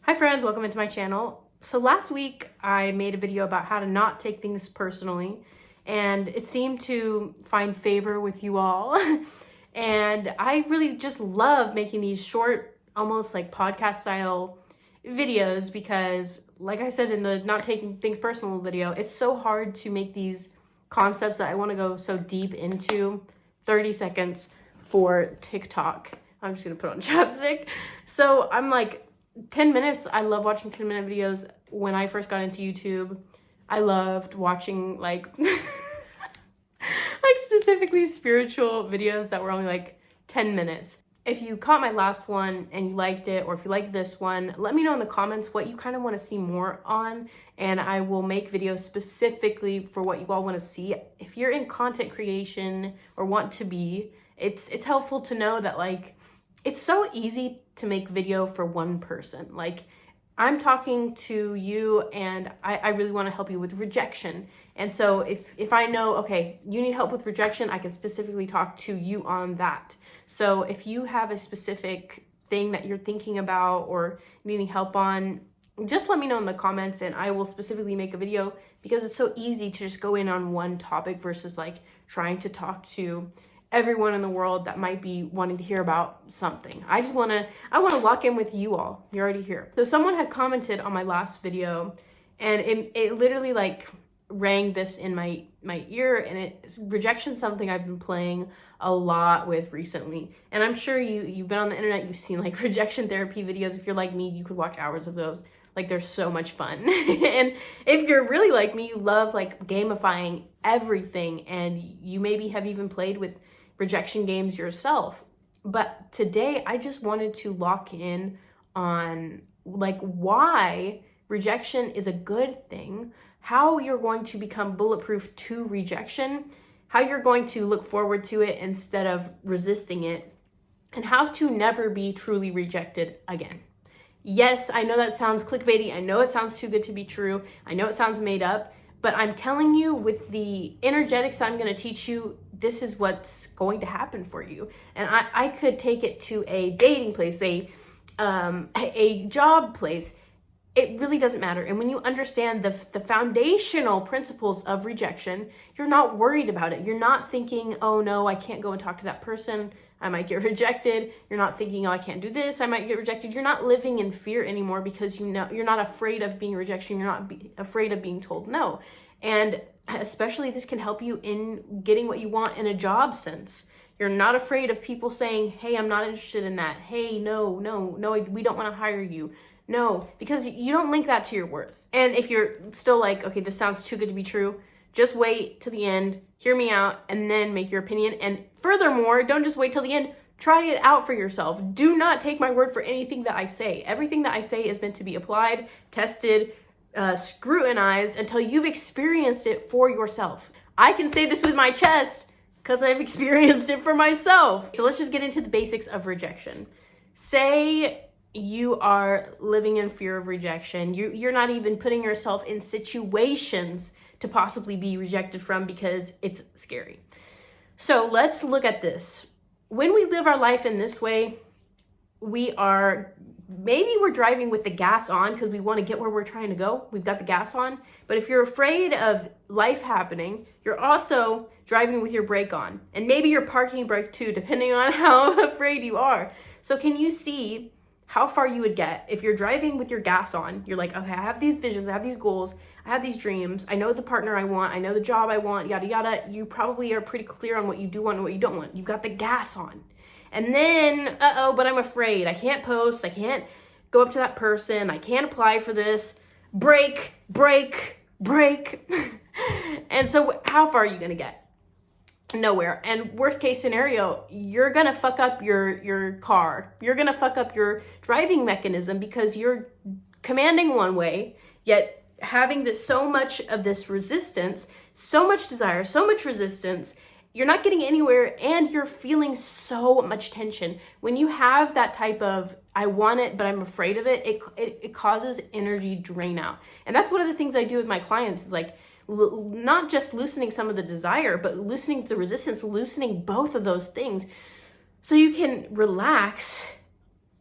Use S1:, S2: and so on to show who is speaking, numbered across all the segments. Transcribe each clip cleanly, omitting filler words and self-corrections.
S1: Hi friends, welcome into my channel. So last week I made a video about how to not take things personally, and it seemed to find favor with you all. And I really just love making these short, almost like podcast style videos because, like I said in the not taking things personal video, it's so hard to make these concepts that I want to go so deep into 30 seconds for TikTok. I'm just gonna put on chapstick. So I'm like, 10 minutes. I love watching 10-minute videos. When I first got into YouTube, I loved watching like specifically spiritual videos that were only like 10 minutes. If you caught my last one and you liked it, or if you like this one, let me know in the comments what you kind of want to see more on, and I will make videos specifically for what you all want to see. If you're in content creation or want to be, it's helpful to know that like it's so easy to make video for one person. Like, I'm talking to you and I really want to help you with rejection. And so if I know, okay, you need help with rejection, I can specifically talk to you on that. So if you have a specific thing that you're thinking about or needing help on, just let me know in the comments and I will specifically make a video, because it's so easy to just go in on one topic versus like trying to talk to everyone in the world that might be wanting to hear about something. I want to lock in with you all. You're already here. So someone had commented on my last video, and it literally like rang this in my ear, and rejection's something I've been playing a lot with recently. And I'm sure you've been on the internet, you've seen like rejection therapy videos. If you're like me, you could watch hours of those. Like, they're so much fun. And if you're really like me, you love like gamifying everything, and you maybe have even played with rejection games yourself. But today I just wanted to lock in on like why rejection is a good thing, how you're going to become bulletproof to rejection, how you're going to look forward to it instead of resisting it, and how to never be truly rejected again. Yes, I know that sounds clickbaity. I know it sounds too good to be true. I know it sounds made up, but I'm telling you, with the energetics I'm going to teach you, this is what's going to happen for you. And I could take it to a dating place, a job place. It really doesn't matter. And when you understand the foundational principles of rejection, you're not worried about it. You're not thinking, oh no, I can't go and talk to that person, I might get rejected. You're not thinking, oh, I can't do this, I might get rejected. You're not living in fear anymore, because you know you're not afraid of being rejection. You're not afraid of being told no. And especially this can help you in getting what you want in a job sense. You're not afraid of people saying, hey, I'm not interested in that. Hey, no, we don't want to hire you. No, because you don't link that to your worth. And if you're still like, okay, this sounds too good to be true, just wait to the end, hear me out, and then make your opinion. And furthermore, don't just wait till the end, try it out for yourself. Do not take my word for anything that I say. Everything that I say is meant to be applied, tested, scrutinized until you've experienced it for yourself. I can say this with my chest because I've experienced it for myself. So let's just get into the basics of rejection. Say you are living in fear of rejection. You're not even putting yourself in situations to possibly be rejected from because it's scary. So let's look at this. When we live our life in this way, maybe we're driving with the gas on because we want to get where we're trying to go. We've got the gas on. But if you're afraid of life happening, you're also driving with your brake on. And maybe your parking brake too, depending on how afraid you are. So can you see how far you would get if you're driving with your gas on? You're like, okay, I have these visions, I have these goals, I have these dreams, I know the partner I want, I know the job I want, yada, yada. You probably are pretty clear on what you do want and what you don't want. You've got the gas on. And then, but I'm afraid. I can't post. I can't go up to that person. I can't apply for this. Break. And so how far are you going to get? Nowhere. And worst case scenario, you're going to fuck up your car. You're going to fuck up your driving mechanism because you're commanding one way, yet having so much of this resistance, so much desire, so much resistance. You're not getting anywhere, and you're feeling so much tension. When you have that type of, I want it, but I'm afraid of it, it causes energy drain out. And that's one of the things I do with my clients, is like, not just loosening some of the desire, but loosening the resistance, loosening both of those things so you can relax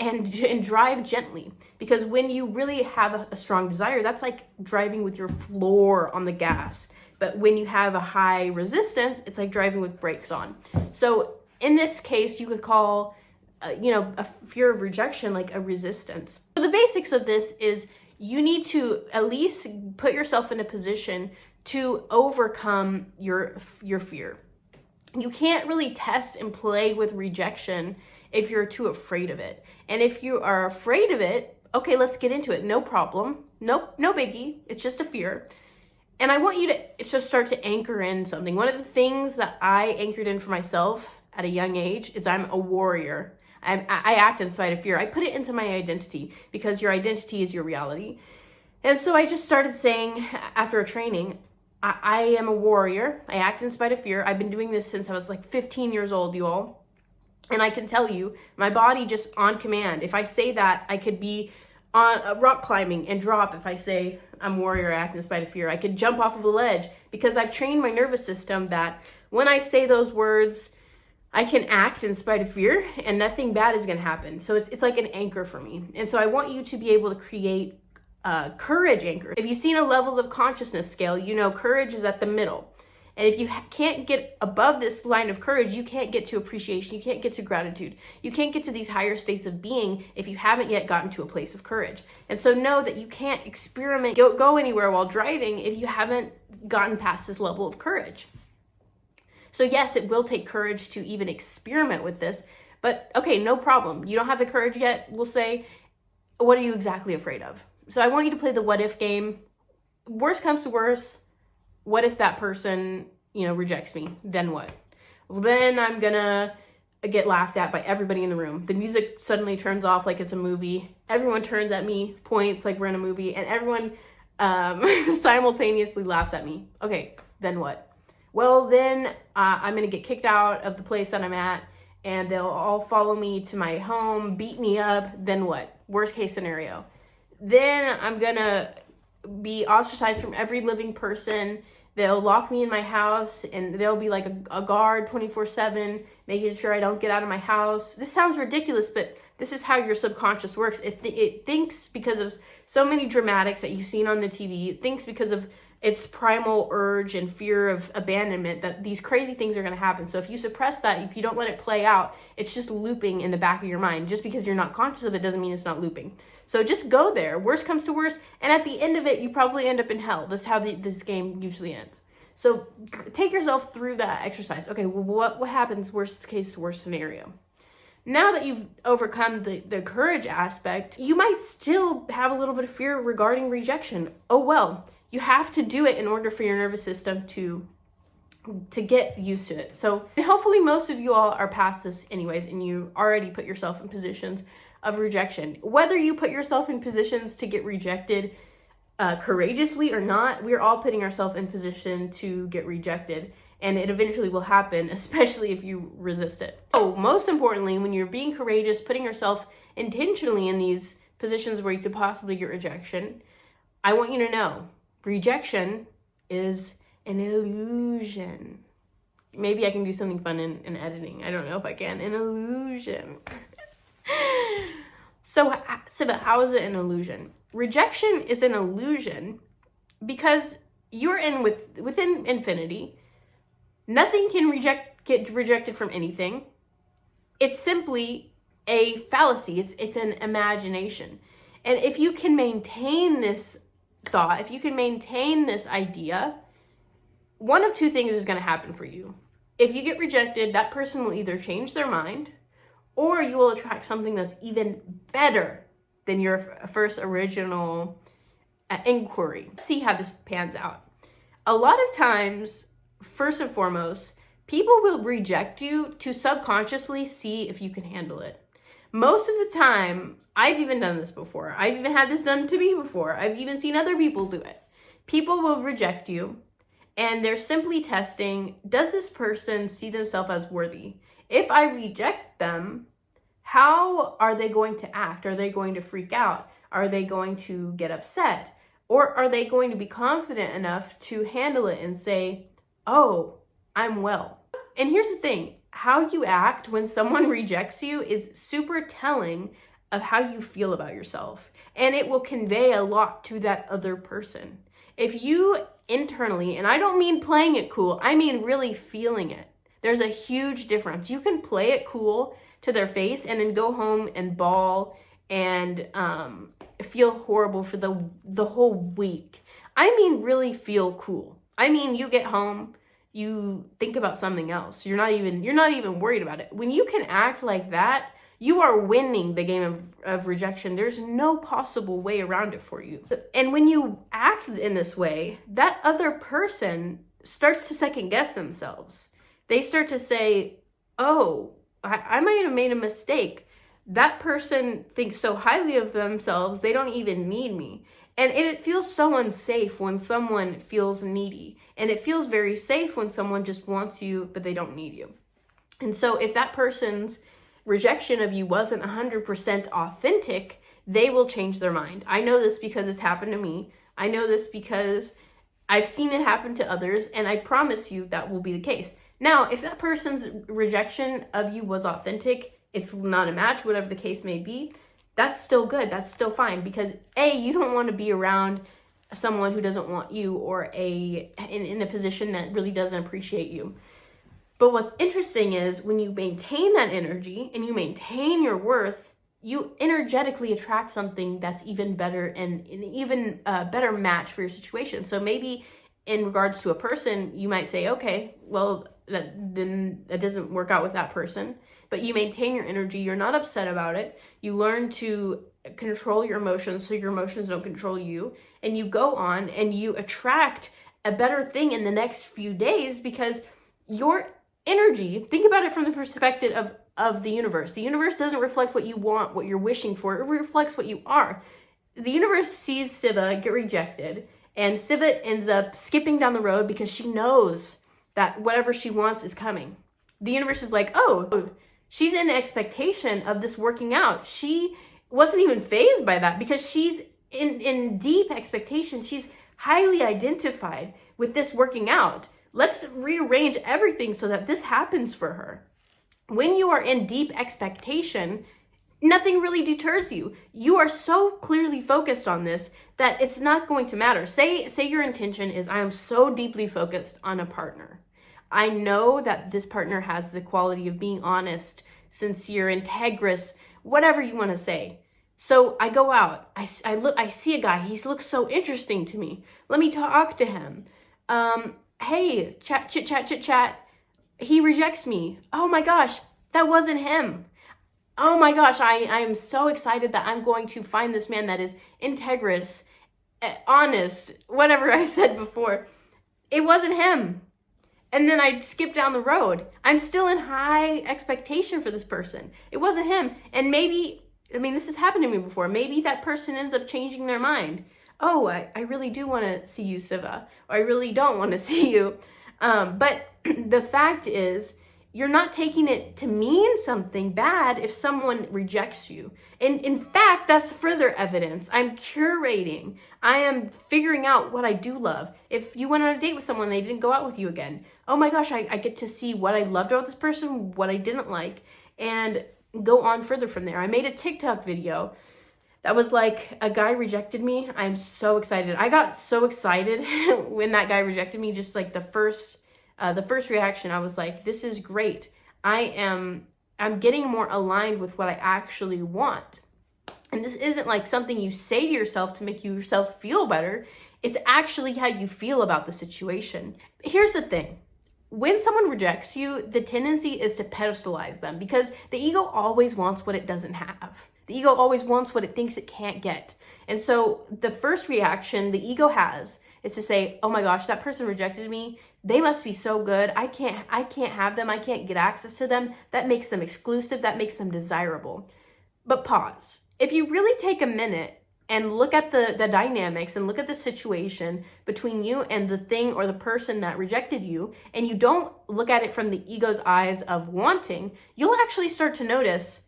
S1: and drive gently. Because when you really have a strong desire, that's like driving with your floor on the gas. But when you have a high resistance, it's like driving with brakes on. So in this case, you could call, a fear of rejection like a resistance. So the basics of this is you need to at least put yourself in a position to overcome your fear. You can't really test and play with rejection if you're too afraid of it. And if you are afraid of it, okay, let's get into it. No problem. Nope, no biggie. It's just a fear. And I want you to just start to anchor in something. One of the things that I anchored in for myself at a young age is I'm a warrior. I act in spite of fear. I put it into my identity because your identity is your reality. And so I just started saying after a training, I am a warrior. I act in spite of fear. I've been doing this since I was like 15 years old, you all. And I can tell you, my body just on command. If I say that, I could be on rock climbing and drop. If I say I'm a warrior, I act in spite of fear. I could jump off of a ledge because I've trained my nervous system that when I say those words, I can act in spite of fear and nothing bad is going to happen. So it's like an anchor for me. And so I want you to be able to create a courage anchor. If you've seen a levels of consciousness scale, you know courage is at the middle. And if you can't get above this line of courage, you can't get to appreciation. You can't get to gratitude. You can't get to these higher states of being if you haven't yet gotten to a place of courage. And so know that you can't experiment, go anywhere while driving if you haven't gotten past this level of courage. So yes, it will take courage to even experiment with this, but okay, no problem. You don't have the courage yet. We'll say, what are you exactly afraid of? So I want you to play the what if game. Worst comes to worst, what if that person, rejects me? Then what? Well, then I'm gonna get laughed at by everybody in the room. The music suddenly turns off like it's a movie. Everyone turns at me, points like we're in a movie, and everyone simultaneously laughs at me. Okay, then what? Well, then I'm going to get kicked out of the place that I'm at, and they'll all follow me to my home, beat me up. Then what? Worst case scenario. Then I'm going to be ostracized from every living person. They'll lock me in my house, and they'll be like a guard 24/7, making sure I don't get out of my house. This sounds ridiculous, but this is how your subconscious works. It thinks because of so many dramatics that you've seen on the TV. It thinks because of its primal urge and fear of abandonment that these crazy things are going to happen. So if you suppress that, if you don't let it play out, it's just looping in the back of your mind. Just because you're not conscious of it doesn't mean it's not looping. So just go there. Worst comes to worst. And at the end of it, you probably end up in hell. That's how this game usually ends. So take yourself through that exercise. Okay, well, what happens worst case, worst scenario? Now that you've overcome the courage aspect, you might still have a little bit of fear regarding rejection. Oh, well. You have to do it in order for your nervous system to get used to it. So and hopefully most of you all are past this anyways, and you already put yourself in positions of rejection. Whether you put yourself in positions to get rejected courageously or not, we're all putting ourselves in position to get rejected. And it eventually will happen, especially if you resist it. So most importantly, when you're being courageous, putting yourself intentionally in these positions where you could possibly get rejection, I want you to know, rejection is an illusion. Maybe I can do something fun in editing. I don't know if I can. An illusion. So how is it an illusion? Rejection is an illusion because you're within infinity. Nothing can get rejected from anything. It's simply a fallacy. It's an imagination. And if you can maintain this thought, if you can maintain this idea, one of two things is going to happen for you. If you get rejected, that person will either change their mind or you will attract something that's even better than your first original inquiry. Let's see how this pans out. A lot of times, first and foremost, people will reject you to subconsciously see if you can handle it. Most of the time, I've even done this before. I've even had this done to me before. I've even seen other people do it. People will reject you, and they're simply testing, does this person see themselves as worthy? If I reject them, how are they going to act? Are they going to freak out? Are they going to get upset? Or are they going to be confident enough to handle it and say, oh, I'm well? And here's the thing. How you act when someone rejects you is super telling of how you feel about yourself, and it will convey a lot to that other person. If you internally, and I don't mean playing it cool, I mean really feeling it. There's a huge difference. You can play it cool to their face and then go home and bawl and feel horrible for the whole week. I mean really feel cool. I mean, you get home, you think about something else. You're not even worried about it. When you can act like that, you are winning the game of rejection. There's no possible way around it for you. And when you act in this way, that other person starts to second guess themselves. They start to say, oh, I might have made a mistake. That person thinks so highly of themselves, they don't even need me. And it feels so unsafe when someone feels needy. And it feels very safe when someone just wants you, but they don't need you. And so if that person's rejection of you wasn't 100% authentic, they will change their mind. I know this because it's happened to me. I know this because I've seen it happen to others, and I promise you that will be the case. Now, if that person's rejection of you was authentic, it's not a match, whatever the case may be, that's still good. That's still fine, because A, you don't want to be around someone who doesn't want you, or in a position that really doesn't appreciate you. But what's interesting is when you maintain that energy and you maintain your worth, you energetically attract something that's even better and an even better match for your situation. So maybe in regards to a person, you might say, okay, well, that doesn't work out with that person. But you maintain your energy. You're not upset about it. You learn to control your emotions so your emotions don't control you. And you go on and you attract a better thing in the next few days, because your energy, think about it from the perspective of the universe. The universe doesn't reflect what you want, what you're wishing for. It reflects what you are. The universe sees Siva get rejected, and Siva ends up skipping down the road because she knows that whatever she wants is coming. The universe is like, oh, she's in expectation of this working out. She wasn't even fazed by that because she's in deep expectation. She's highly identified with this working out. Let's rearrange everything so that this happens for her. When you are in deep expectation, nothing really deters you. You are so clearly focused on this that it's not going to matter. Say your intention is, I am so deeply focused on a partner. I know that this partner has the quality of being honest, sincere, integrous, whatever you want to say. So I go out, I see a guy, he looks so interesting to me. Let me talk to him. Hey, chit chat. He rejects me. Oh my gosh, that wasn't him. Oh my gosh, I am so excited that I'm going to find this man that is integrous, honest, whatever I said before. It wasn't him. And then I skip down the road. I'm still in high expectation for this person. It wasn't him. And maybe, this has happened to me before. Maybe that person ends up changing their mind. Oh, I really do want to see you, Siva. Or I really don't want to see you. But the fact is, you're not taking it to mean something bad if someone rejects you. And in fact, that's further evidence. I'm curating. I am figuring out what I do love. If you went on a date with someone, they didn't go out with you again. Oh my gosh, I get to see what I loved about this person, what I didn't like, and go on further from there. I made a TikTok video that was like, a guy rejected me. I'm so excited. I got so excited when that guy rejected me. Just like the first reaction, I was like, this is great. I'm getting more aligned with what I actually want. And this isn't like something you say to yourself to make yourself feel better. It's actually how you feel about the situation. Here's the thing. When someone rejects you, the tendency is to pedestalize them, because the ego always wants what it doesn't have. The ego always wants what it thinks it can't get. And so the first reaction the ego has is to say, oh my gosh, that person rejected me. They must be so good. I can't have them. I can't get access to them. That makes them exclusive. That makes them desirable. But pause. If you really take a minute and look at the dynamics and look at the situation between you and the thing or the person that rejected you, and you don't look at it from the ego's eyes of wanting, you'll actually start to notice,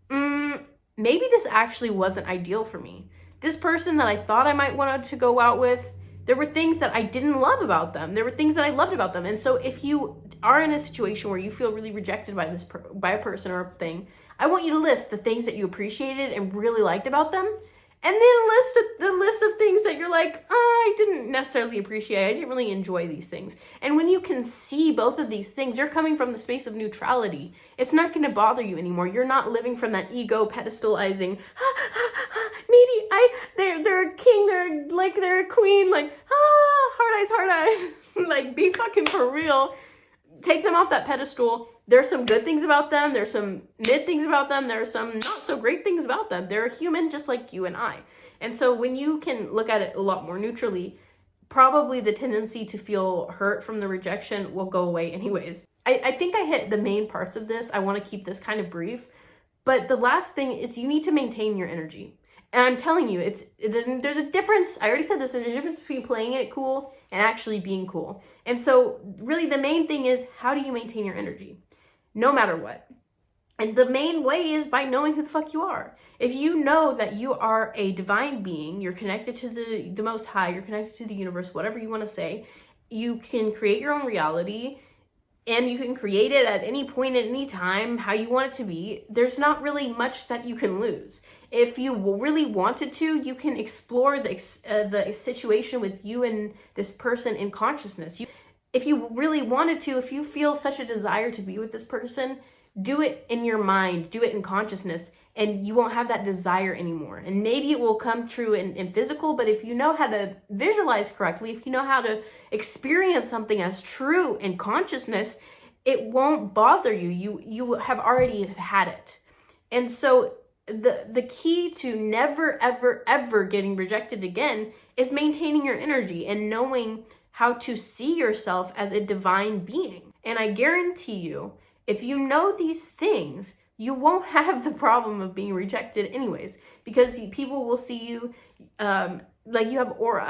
S1: maybe this actually wasn't ideal for me. This person that I thought I might want to go out with, there were things that I didn't love about them. There were things that I loved about them. And so if you are in a situation where you feel really rejected by a person or a thing, I want you to list the things that you appreciated and really liked about them, and then the list of things that you're like, I didn't necessarily appreciate. I didn't really enjoy these things. And when you can see both of these things, you're coming from the space of neutrality. It's not going to bother you anymore. You're not living from that ego pedestalizing, needy, they're a king, they're a queen, like, hard eyes, like, be fucking for real. Take them off that pedestal. There's some good things about them. There's some mid things about them. There's some not so great things about them. They're human just like you and I. And so when you can look at it a lot more neutrally, probably the tendency to feel hurt from the rejection will go away anyways. I think I hit the main parts of this. I want to keep this kind of brief. But the last thing is you need to maintain your energy. And I'm telling you, there's a difference. I already said this. There's a difference between playing it cool and actually being cool. And so really the main thing is, how do you maintain your energy? No matter what. And the main way is by knowing who the fuck you are. If you know that you are a divine being, you're connected to the Most High, you're connected to the universe, whatever you want to say, you can create your own reality. And you can create it at any point, at any time, how you want it to be. There's not really much that you can lose. If you really wanted to, you can explore the situation with you and this person in consciousness. If you really wanted to, if you feel such a desire to be with this person, do it in your mind, do it in consciousness, and you won't have that desire anymore. And maybe it will come true in physical, but if you know how to visualize correctly, if you know how to experience something as true in consciousness, it won't bother you. You have already had it. And so the key to never, ever, ever getting rejected again is maintaining your energy and knowing how to see yourself as a divine being. And I guarantee you, if you know these things, you won't have the problem of being rejected anyways, because people will see you like you have aura.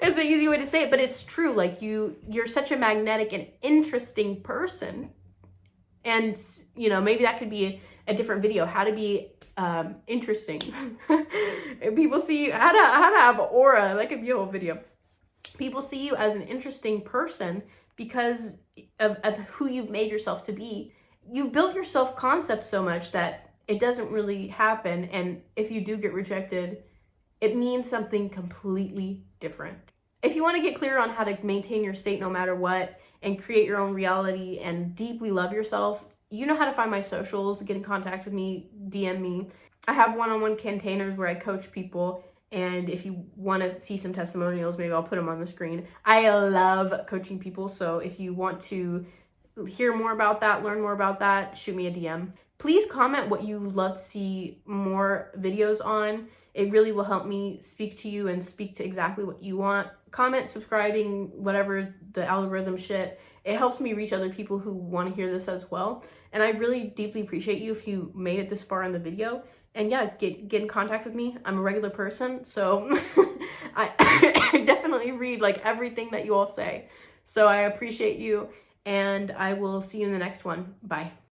S1: It's an easy way to say it, but it's true. Like you're such a magnetic and interesting person. And, you know, maybe that could be a different video, how to be interesting. People see you, how to have aura, that could be a whole video. People see you as an interesting person because of who you've made yourself to be. You've built your self-concept so much that it doesn't really happen. And if you do get rejected, it means something completely different. If you want to get clear on how to maintain your state no matter what and create your own reality and deeply love yourself, you know how to find my socials, get in contact with me, DM me. I have one-on-one containers where I coach people. And if you want to see some testimonials, maybe I'll put them on the screen. I love coaching people. So if you want to hear more about that, learn more about that, shoot me a DM. Please comment what you love to see more videos on. It really will help me speak to you and speak to exactly what you want. Comment, subscribing, whatever the algorithm shit. It helps me reach other people who want to hear this as well. And I really deeply appreciate you if you made it this far in the video. And yeah, get in contact with me. I'm a regular person, so I definitely read like everything that you all say. So I appreciate you, and I will see you in the next one. Bye.